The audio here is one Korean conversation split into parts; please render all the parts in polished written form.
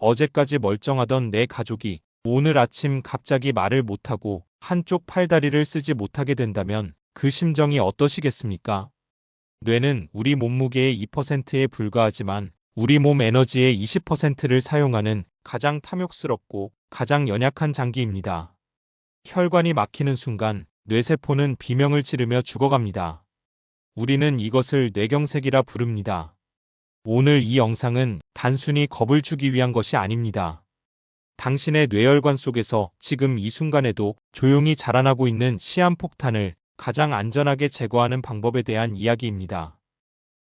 어제까지 멀쩡하던 내 가족이 오늘 아침 갑자기 말을 못하고 한쪽 팔다리를 쓰지 못하게 된다면 그 심정이 어떠시겠습니까? 뇌는 우리 몸무게의 2%에 불과하지만 우리 몸 에너지의 20%를 사용하는 가장 탐욕스럽고 가장 연약한 장기입니다. 혈관이 막히는 순간 뇌세포는 비명을 지르며 죽어갑니다. 우리는 이것을 뇌경색이라 부릅니다. 오늘 이 영상은 단순히 겁을 주기 위한 것이 아닙니다. 당신의 뇌혈관 속에서 지금 이 순간에도 조용히 자라나고 있는 시한폭탄을 가장 안전하게 제거하는 방법에 대한 이야기입니다.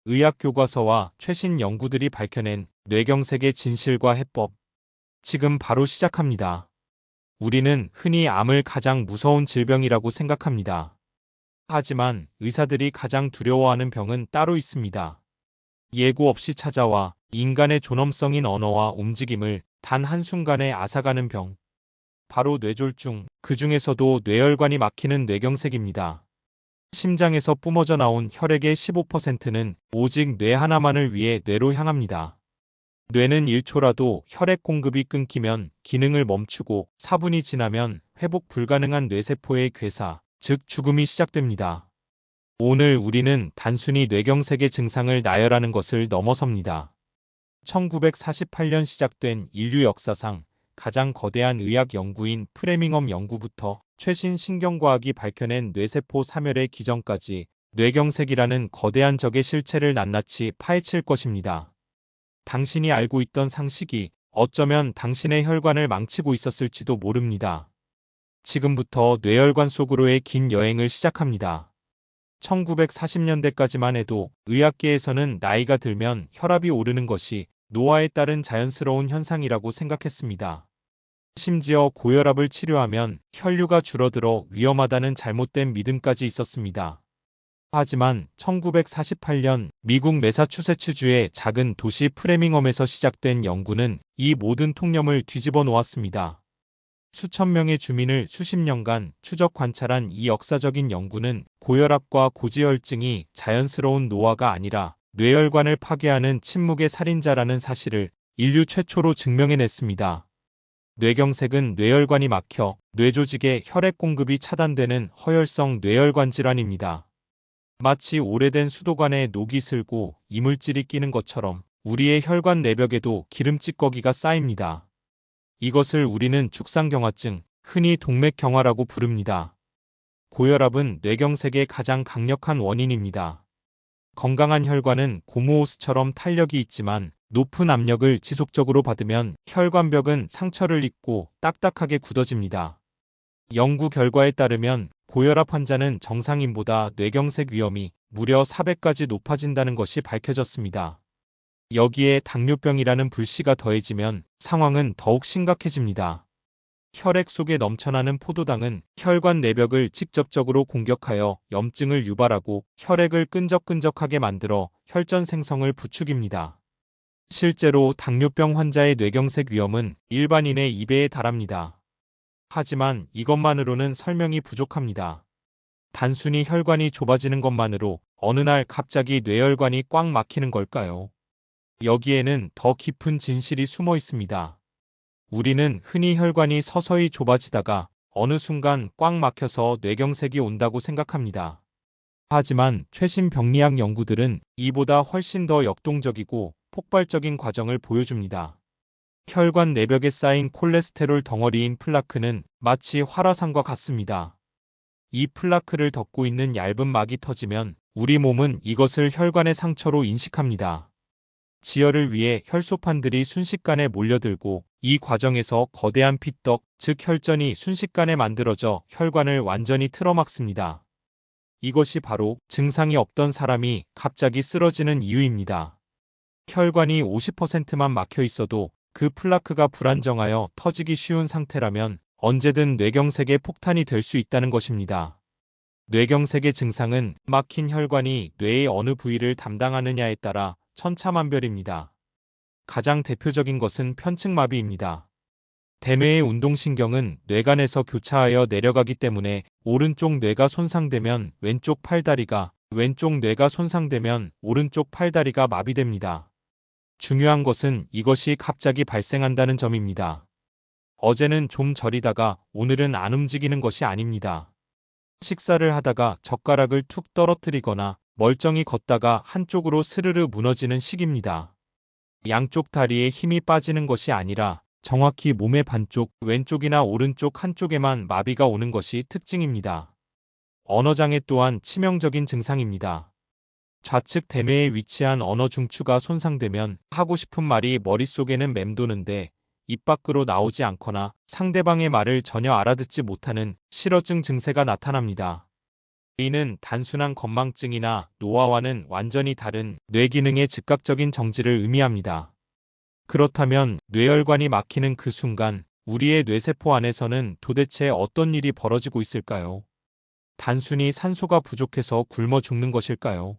의학 교과서와 최신 연구들이 밝혀낸 뇌경색의 진실과 해법. 지금 바로 시작합니다. 우리는 흔히 암을 가장 무서운 질병이라고 생각합니다. 하지만 의사들이 가장 두려워하는 병은 따로 있습니다. 예고 없이 찾아와 인간의 존엄성인 언어와 움직임을 단 한순간에 앗아가는 병. 바로 뇌졸중, 그 중에서도 뇌혈관이 막히는 뇌경색입니다. 심장에서 뿜어져 나온 혈액의 15%는 오직 뇌 하나만을 위해 뇌로 향합니다. 뇌는 1초라도 혈액 공급이 끊기면 기능을 멈추고 4분이 지나면 회복 불가능한 뇌세포의 괴사, 즉 죽음이 시작됩니다. 오늘 우리는 단순히 뇌경색의 증상을 나열하는 것을 넘어섭니다. 1948년 시작된 인류 역사상 가장 거대한 의학 연구인 프레밍엄 연구부터 최신 신경과학이 밝혀낸 뇌세포 사멸의 기전까지 뇌경색이라는 거대한 적의 실체를 낱낱이 파헤칠 것입니다. 당신이 알고 있던 상식이 어쩌면 당신의 혈관을 망치고 있었을지도 모릅니다. 지금부터 뇌혈관 속으로의 긴 여행을 시작합니다. 1940년대까지만 해도 의학계에서는 나이가 들면 혈압이 오르는 것이 노화에 따른 자연스러운 현상이라고 생각했습니다. 심지어 고혈압을 치료하면 혈류가 줄어들어 위험하다는 잘못된 믿음까지 있었습니다. 하지만 1948년 미국 매사추세츠주의 작은 도시 프레밍엄에서 시작된 연구는 이 모든 통념을 뒤집어 놓았습니다. 수천 명의 주민을 수십 년간 추적 관찰한 이 역사적인 연구는 고혈압과 고지혈증이 자연스러운 노화가 아니라 뇌혈관을 파괴하는 침묵의 살인자라는 사실을 인류 최초로 증명해냈습니다. 뇌경색은 뇌혈관이 막혀 뇌조직의 혈액 공급이 차단되는 허혈성 뇌혈관 질환입니다. 마치 오래된 수도관에 녹이 슬고 이물질이 끼는 것처럼 우리의 혈관 내벽에도 기름찌꺼기가 쌓입니다. 이것을 우리는 축상경화증, 흔히 동맥경화라고 부릅니다. 고혈압은 뇌경색의 가장 강력한 원인입니다. 건강한 혈관은 고무호스처럼 탄력이 있지만 높은 압력을 지속적으로 받으면 혈관벽은 상처를 입고 딱딱하게 굳어집니다. 연구 결과에 따르면 고혈압 환자는 정상인보다 뇌경색 위험이 무려 4배까지 높아진다는 것이 밝혀졌습니다. 여기에 당뇨병이라는 불씨가 더해지면 상황은 더욱 심각해집니다. 혈액 속에 넘쳐나는 포도당은 혈관 내벽을 직접적으로 공격하여 염증을 유발하고 혈액을 끈적끈적하게 만들어 혈전 생성을 부추깁니다. 실제로 당뇨병 환자의 뇌경색 위험은 일반인의 2배에 달합니다. 하지만 이것만으로는 설명이 부족합니다. 단순히 혈관이 좁아지는 것만으로 어느 날 갑자기 뇌혈관이 꽉 막히는 걸까요? 여기에는 더 깊은 진실이 숨어 있습니다. 우리는 흔히 혈관이 서서히 좁아지다가 어느 순간 꽉 막혀서 뇌경색이 온다고 생각합니다. 하지만 최신 병리학 연구들은 이보다 훨씬 더 역동적이고 폭발적인 과정을 보여줍니다. 혈관 내벽에 쌓인 콜레스테롤 덩어리인 플라크는 마치 활화산과 같습니다. 이 플라크를 덮고 있는 얇은 막이 터지면 우리 몸은 이것을 혈관의 상처로 인식합니다. 지혈을 위해 혈소판들이 순식간에 몰려들고 이 과정에서 거대한 피떡, 즉 혈전이 순식간에 만들어져 혈관을 완전히 틀어막습니다. 이것이 바로 증상이 없던 사람이 갑자기 쓰러지는 이유입니다. 혈관이 50%만 막혀 있어도 그 플라크가 불안정하여 터지기 쉬운 상태라면 언제든 뇌경색의 폭탄이 될 수 있다는 것입니다. 뇌경색의 증상은 막힌 혈관이 뇌의 어느 부위를 담당하느냐에 따라 천차만별입니다. 가장 대표적인 것은 편측마비입니다. 대뇌의 운동신경은 뇌간에서 교차하여 내려가기 때문에 오른쪽 뇌가 손상되면 왼쪽 팔다리가, 왼쪽 뇌가 손상되면 오른쪽 팔다리가 마비됩니다. 중요한 것은 이것이 갑자기 발생한다는 점입니다. 어제는 좀 저리다가 오늘은 안 움직이는 것이 아닙니다. 식사를 하다가 젓가락을 툭 떨어뜨리거나 멀쩡히 걷다가 한쪽으로 스르르 무너지는 식입니다. 양쪽 다리에 힘이 빠지는 것이 아니라 정확히 몸의 반쪽, 왼쪽이나 오른쪽 한쪽에만 마비가 오는 것이 특징입니다. 언어장애 또한 치명적인 증상입니다. 좌측 대뇌에 위치한 언어 중추가 손상되면 하고 싶은 말이 머릿속에는 맴도는데 입 밖으로 나오지 않거나 상대방의 말을 전혀 알아듣지 못하는 실어증 증세가 나타납니다. 이는 단순한 건망증이나 노화와는 완전히 다른 뇌 기능의 즉각적인 정지를 의미합니다. 그렇다면 뇌혈관이 막히는 그 순간 우리의 뇌세포 안에서는 도대체 어떤 일이 벌어지고 있을까요? 단순히 산소가 부족해서 굶어 죽는 것일까요?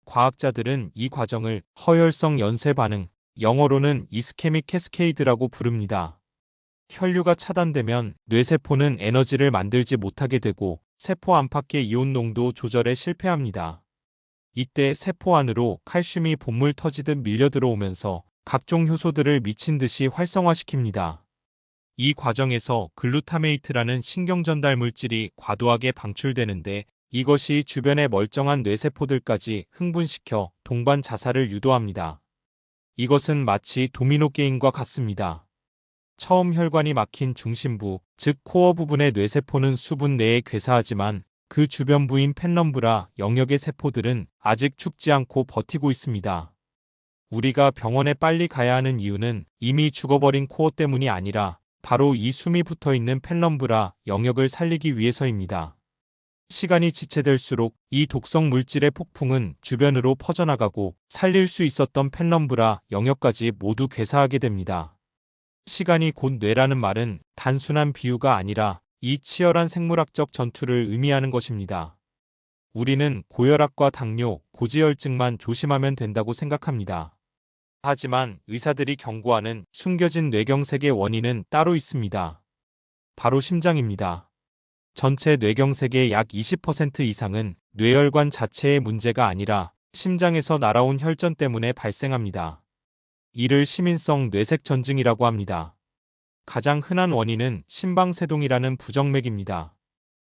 과학자들은 이 과정을 허혈성 연쇄 반응, 영어로는 이스케믹 캐스케이드라고 부릅니다. 혈류가 차단되면 뇌세포는 에너지를 만들지 못하게 되고 세포 안팎의 이온 농도 조절에 실패합니다. 이때 세포 안으로 칼슘이 본물 터지듯 밀려 들어오면서 각종 효소들을 미친 듯이 활성화시킵니다. 이 과정에서 글루타메이트라는 신경전달 물질이 과도하게 방출되는데 이것이 주변의 멀쩡한 뇌세포들까지 흥분시켜 동반 자살을 유도합니다. 이것은 마치 도미노 게임과 같습니다. 처음 혈관이 막힌 중심부, 즉 코어 부분의 뇌세포는 수분 내에 괴사하지만 그 주변 부인 펜럼브라 영역의 세포들은 아직 죽지 않고 버티고 있습니다. 우리가 병원에 빨리 가야 하는 이유는 이미 죽어버린 코어 때문이 아니라 바로 이 숨이 붙어있는 펜럼브라 영역을 살리기 위해서입니다. 시간이 지체될수록 이 독성 물질의 폭풍은 주변으로 퍼져나가고 살릴 수 있었던 펜럼브라 영역까지 모두 괴사하게 됩니다. 시간이 곧 뇌라는 말은 단순한 비유가 아니라 이 치열한 생물학적 전투를 의미하는 것입니다. 우리는 고혈압과 당뇨, 고지혈증만 조심하면 된다고 생각합니다. 하지만 의사들이 경고하는 숨겨진 뇌경색의 원인은 따로 있습니다. 바로 심장입니다. 전체 뇌경색의 약 20% 이상은 뇌혈관 자체의 문제가 아니라 심장에서 날아온 혈전 때문에 발생합니다. 이를 시민성 뇌색전증이라고 합니다. 가장 흔한 원인은 심방세동이라는 부정맥입니다.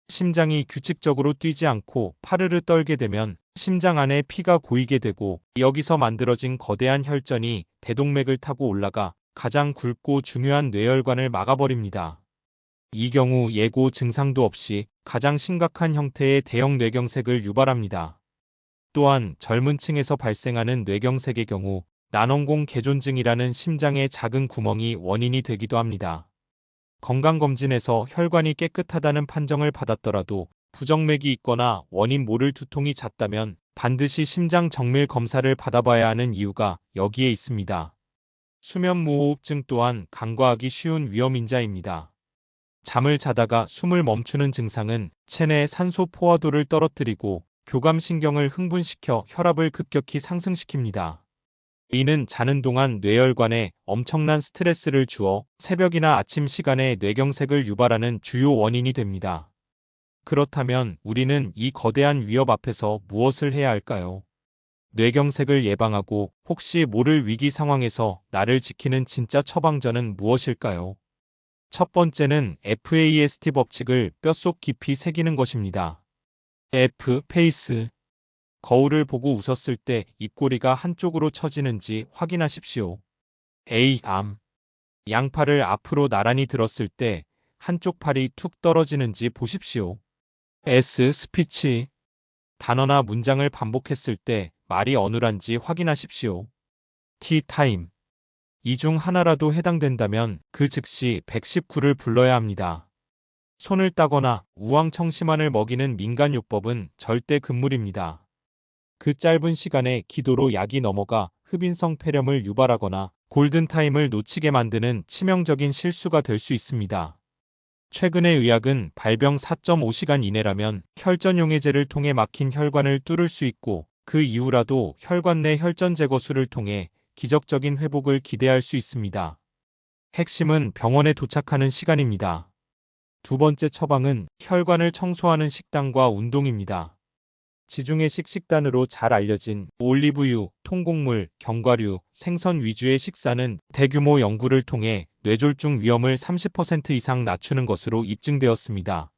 심장이 규칙적으로 뛰지 않고 파르르 떨게 되면 심장 안에 피가 고이게 되고 여기서 만들어진 거대한 혈전이 대동맥을 타고 올라가 가장 굵고 중요한 뇌혈관을 막아버립니다. 이 경우 예고 증상도 없이 가장 심각한 형태의 대형 뇌경색을 유발합니다. 또한 젊은 층에서 발생하는 뇌경색의 경우 난원공 개존증이라는 심장의 작은 구멍이 원인이 되기도 합니다. 건강검진에서 혈관이 깨끗하다는 판정을 받았더라도 부정맥이 있거나 원인 모를 두통이 잦다면 반드시 심장 정밀 검사를 받아봐야 하는 이유가 여기에 있습니다. 수면무호흡증 또한 간과하기 쉬운 위험인자입니다. 잠을 자다가 숨을 멈추는 증상은 체내 산소 포화도를 떨어뜨리고 교감신경을 흥분시켜 혈압을 급격히 상승시킵니다. 이는 자는 동안 뇌혈관에 엄청난 스트레스를 주어 새벽이나 아침 시간에 뇌경색을 유발하는 주요 원인이 됩니다. 그렇다면 우리는 이 거대한 위협 앞에서 무엇을 해야 할까요? 뇌경색을 예방하고 혹시 모를 위기 상황에서 나를 지키는 진짜 처방전은 무엇일까요? 첫 번째는 FAST 법칙을 뼛속 깊이 새기는 것입니다. F. 페이스. 거울을 보고 웃었을 때 입꼬리가 한쪽으로 처지는지 확인하십시오. A. 암. 양팔을 앞으로 나란히 들었을 때 한쪽 팔이 툭 떨어지는지 보십시오. S. 스피치. 단어나 문장을 반복했을 때 말이 어눌한지 확인하십시오. T. 타임. 이 중 하나라도 해당된다면 그 즉시 119를 불러야 합니다. 손을 따거나 우왕청심환을 먹이는 민간요법은 절대 금물입니다. 그 짧은 시간에 기도로 약이 넘어가 흡인성 폐렴을 유발하거나 골든타임을 놓치게 만드는 치명적인 실수가 될 수 있습니다. 최근의 의학은 발병 4.5시간 이내라면 혈전용해제를 통해 막힌 혈관을 뚫을 수 있고 그 이후라도 혈관 내 혈전 제거술을 통해 기적적인 회복을 기대할 수 있습니다. 핵심은 병원에 도착하는 시간입니다. 두 번째 처방은 혈관을 청소하는 식단과 운동입니다. 지중해식 식단으로 잘 알려진 올리브유, 통곡물, 견과류, 생선 위주의 식사는 대규모 연구를 통해 뇌졸중 위험을 30% 이상 낮추는 것으로 입증되었습니다.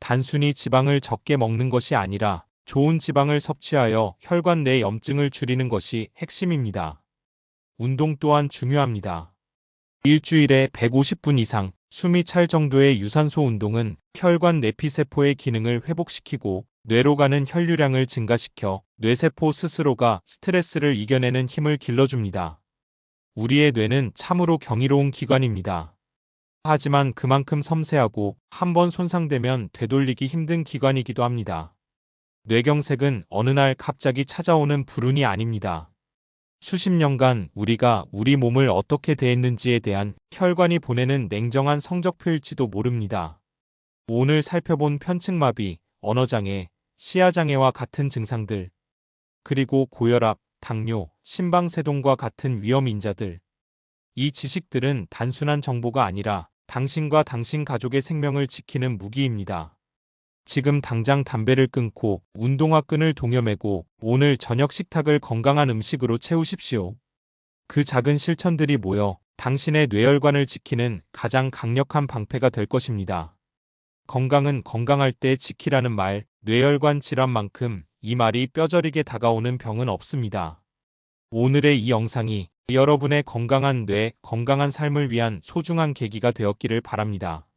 단순히 지방을 적게 먹는 것이 아니라 좋은 지방을 섭취하여 혈관 내 염증을 줄이는 것이 핵심입니다. 운동 또한 중요합니다. 일주일에 150분 이상 숨이 찰 정도의 유산소 운동은 혈관 내피세포의 기능을 회복시키고 뇌로 가는 혈류량을 증가시켜 뇌세포 스스로가 스트레스를 이겨내는 힘을 길러줍니다. 우리의 뇌는 참으로 경이로운 기관입니다. 하지만 그만큼 섬세하고 한번 손상되면 되돌리기 힘든 기관이기도 합니다. 뇌경색은 어느 날 갑자기 찾아오는 불운이 아닙니다. 수십 년간 우리가 우리 몸을 어떻게 대했는지에 대한 혈관이 보내는 냉정한 성적표일지도 모릅니다. 오늘 살펴본 편측마비, 언어장애, 시야장애와 같은 증상들, 그리고 고혈압, 당뇨, 심방세동과 같은 위험인자들. 이 지식들은 단순한 정보가 아니라 당신과 당신 가족의 생명을 지키는 무기입니다. 지금 당장 담배를 끊고 운동화 끈을 동여매고 오늘 저녁 식탁을 건강한 음식으로 채우십시오. 그 작은 실천들이 모여 당신의 뇌혈관을 지키는 가장 강력한 방패가 될 것입니다. 건강은 건강할 때 지키라는 말, 뇌혈관 질환만큼 이 말이 뼈저리게 다가오는 병은 없습니다. 오늘의 이 영상이 여러분의 건강한 뇌, 건강한 삶을 위한 소중한 계기가 되었기를 바랍니다.